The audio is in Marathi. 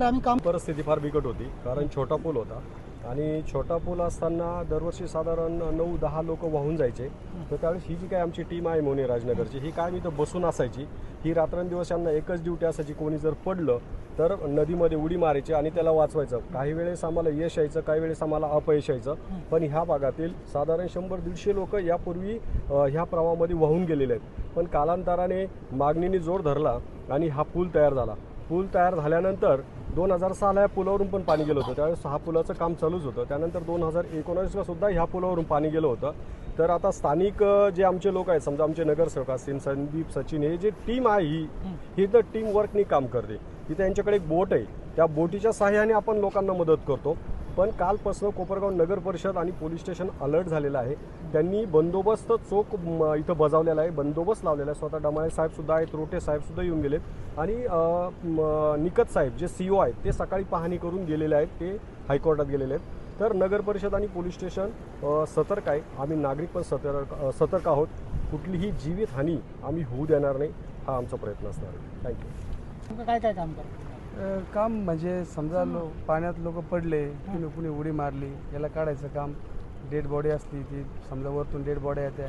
प्रकारे आम्ही काम. परिस्थिती फार बिकट होती, कारण छोटा पूल होता आणि छोटा पूल असताना दरवर्षी साधारण 9-10 लोक वाहून जायचे. तर त्यावेळेस ही जी काय आमची टीम आहे मोने राजनगरची, ही काय मी तर बसून असायची. ही रात्रंदिवस यांना एकच ड्युटी असायची, कोणी जर पडलं तर नदीमध्ये उडी मारायची आणि त्याला वाचवायचं. काही वेळेस आम्हाला यश यायचं, काही वेळेस आम्हाला अपयश यायचं. पण ह्या भागातील साधारण 100-150 लोक यापूर्वी ह्या प्रवाहामध्ये वाहून गेलेले आहेत. पण कालांतराने मागणीने जोर धरला आणि हा पूल तयार झाला. पूल तयार झाल्यानंतर 2006ला या पुलावरून पण पाणी गेलं होतं. त्यावेळेस हा पुलाचं काम चालूच होतं. त्यानंतर 2019ला सुद्धा ह्या पुलावरून पाणी गेलं होतं. तर आता स्थानिक जे आमचे लोक आहेत, समजा आमचे नगरसेवक असतील, संदीप सचिन, हे जे टीम आहे ही तर टीम वर्कनी काम करते. तिथे यांच्याकडे एक बोट आहे, त्या बोटीच्या सहाय्याने आपण लोकांना मदत करतो. पण कालपासून कोपरगाव नगर परिषद आणि पोलीस स्टेशन अलर्ट झालेलं आहे. त्यांनी बंदोबस्त चोख इथं बजावलेला आहे, बंदोबस्त लावलेला आहे. स्वतः डमाळे साहेबसुद्धा आहेत, रोटे साहेबसुद्धा येऊन गेलेत आणि निकत साहेब जे CEO आहेत ते सकाळी पाहणी करून गेलेले आहेत, ते हायकोर्टात गेलेले आहेत. तर नगर परिषद आणि पोलीस स्टेशन सतर्क आहे. आम्ही नागरिक पण सतर्क आहोत. कुठलीही जीवितहानी आम्ही होऊ देणार नाही, हा आमचा प्रयत्न असणार आहे. थँक्यू. काय काय काम करतो? काम म्हणजे समजा पाण्यात लोक पडले, कुणी उडी मारली, याला काढायचं काम. डेड बॉडी असली ती समजा वरतून डेड बॉडी येत्या